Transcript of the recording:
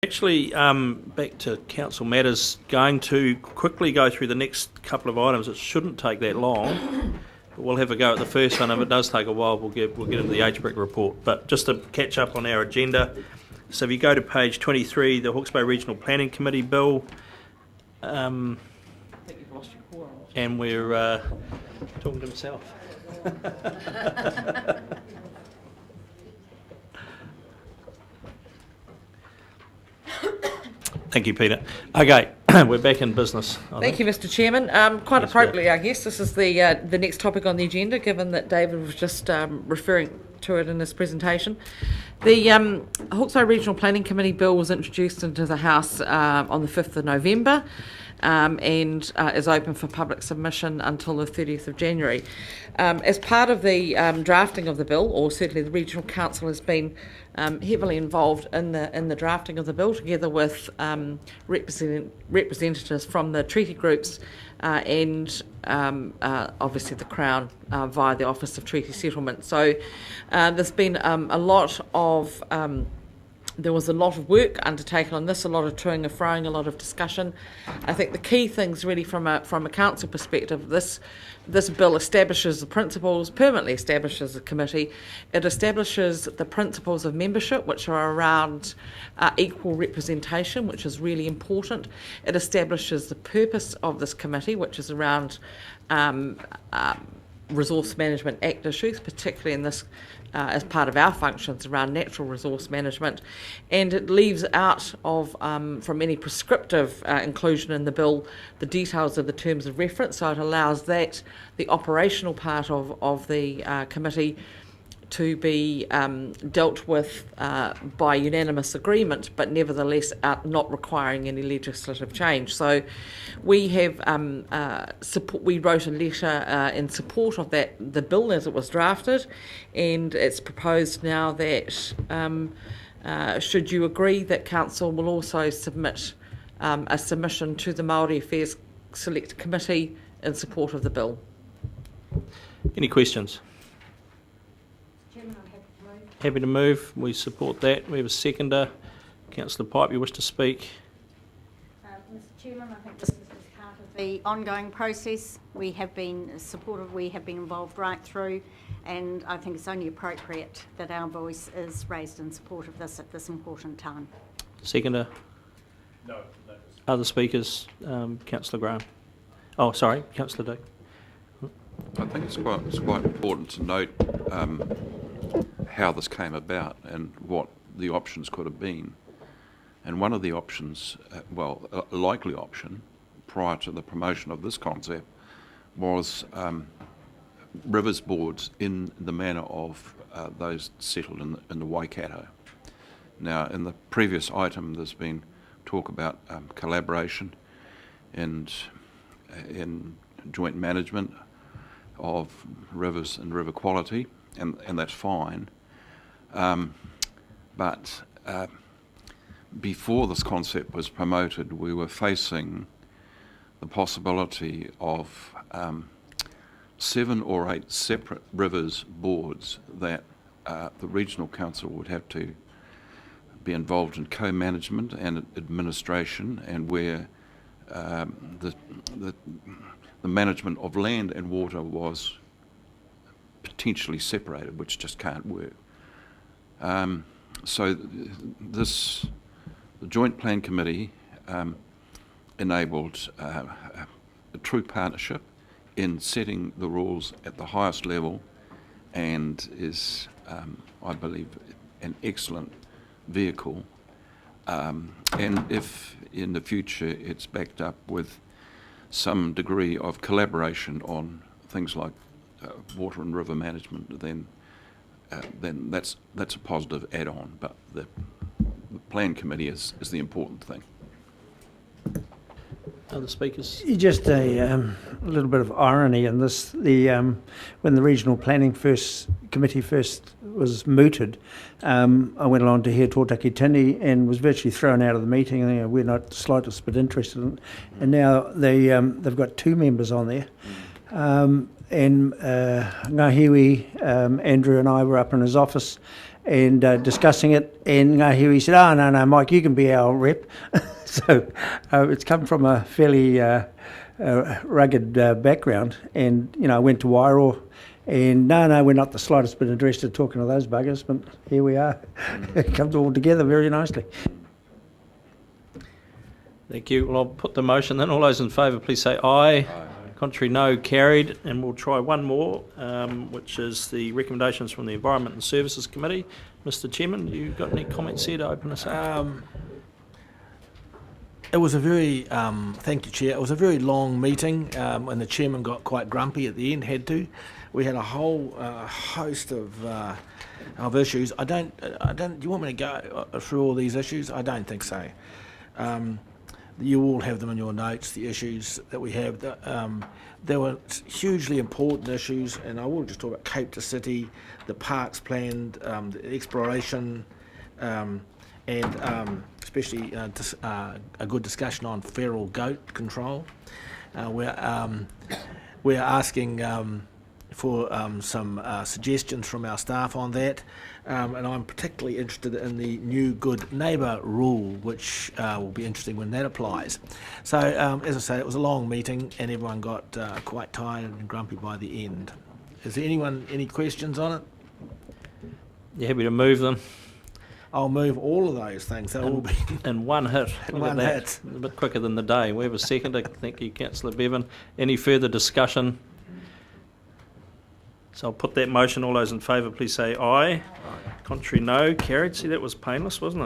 Actually, back to council matters, going to quickly go through the next couple of items. It shouldn't take that long. But we'll have a go at the first one. If it does take a while, we'll get into the HBRC report. But just to catch up on our agenda, so if you go to page 23, the Hawke's Bay Regional Planning Committee bill, I think you've lost your core. and we're talking to himself. Thank you, Peter. Okay, we're back in business. Thank you, Mr. Chairman. Quite appropriately, I guess, this is the next topic on the agenda, given that David was just referring to it in his presentation. The Hawke's Bay Regional Planning Committee bill was introduced into the House on the 5th of November and is open for public submission until the 30th of January. As part of the drafting of the bill, or certainly the Regional Council has been heavily involved in the drafting of the bill, together with representatives from the treaty groups and obviously the Crown via the Office of Treaty Settlement. So there's been there was a lot of work undertaken on this, a lot of toing and froing, a lot of discussion. I think the key things really from a council perspective, this bill establishes the principles, permanently establishes the committee. It establishes the principles of membership, which are around equal representation, which is really important. It establishes the purpose of this committee, which is around Resource Management Act issues, particularly in this as part of our functions around natural resource management, and it leaves out of from any prescriptive inclusion in the bill the details of the terms of reference, so it allows that the operational part of the committee to be dealt with by unanimous agreement, but nevertheless not requiring any legislative change. So we have we wrote a letter in support of the bill as it was drafted, and it's proposed now that should you agree, that Council will also submit a submission to the Māori Affairs Select Committee in support of the bill. Any questions? Happy to move. We support that. We have a seconder. Councillor Pipe, you wish to speak? Mr. Chairman, I think this is part of the ongoing process. We have been supportive, we have been involved right through, and I think it's only appropriate that our voice is raised in support of this at this important time. Seconder? No. Other speakers? Councillor Graham. Oh, sorry, Councillor Dick. I think it's quite important to note how this came about and what the options could have been. And one of the options, a likely option prior to the promotion of this concept, was rivers boards in the manner of those settled in the Waikato. Now, in the previous item, there's been talk about collaboration and in joint management of rivers and river quality, and that's fine. But before this concept was promoted, we were facing the possibility of 7 or 8 separate rivers boards that the Regional Council would have to be involved in co-management and administration, and where the management of land and water was potentially separated, which just can't work. So the Joint Plan Committee enabled a true partnership in setting the rules at the highest level, and is, I believe, an excellent vehicle. And if in the future it's backed up with some degree of collaboration on things like water and river management, then that's a positive add-on. But the Plan Committee is the important thing. Other speakers? Just a little bit of irony in this. When the Regional Planning Committee first was mooted, I went along to hear tōtaki tini and was virtually thrown out of the meeting. And, we're not the slightest bit interested in it. And now they've got 2 members on there. And Ngahiwi, Andrew and I were up in his office, and discussing it. And here he said, "Oh no, Mike, you can be our rep." So it's come from a fairly rugged background, and I went to Wairoa. And no, we're not the slightest bit interested in talking to those buggers, but here we are. It comes all together very nicely. Thank you. Well, I'll put the motion then. All those in favour, please say aye. Aye. Contrary, no. Carried. And we'll try one more, which is the recommendations from the Environment and Services Committee. Mr Chairman, you got any comments here to open us up? It was a very, thank you, Chair. It was a very long meeting, and the chairman got quite grumpy at the end. Had to. We had a whole host of issues. I don't. Do you want me to go through all these issues? I don't think so. You all have them in your notes. The issues that we have. There were hugely important issues, and I will just talk about Cape to City, the parks planned, the exploration, and especially a good discussion on feral goat control. We're asking for some suggestions from our staff on that, and I'm particularly interested in the new good neighbour rule, which will be interesting when that applies. So, as I say, it was a long meeting, and everyone got quite tired and grumpy by the end. Is there any questions on it? You happy to move them? I'll move all of those things. They'll all be in one hit. in one hit. A bit quicker than the day. We have a second. Thank you, Councillor Bevan. Any further discussion? So I'll put that motion. All those in favour, please say aye. Aye. Contrary, no. Carried. See, that was painless, wasn't it?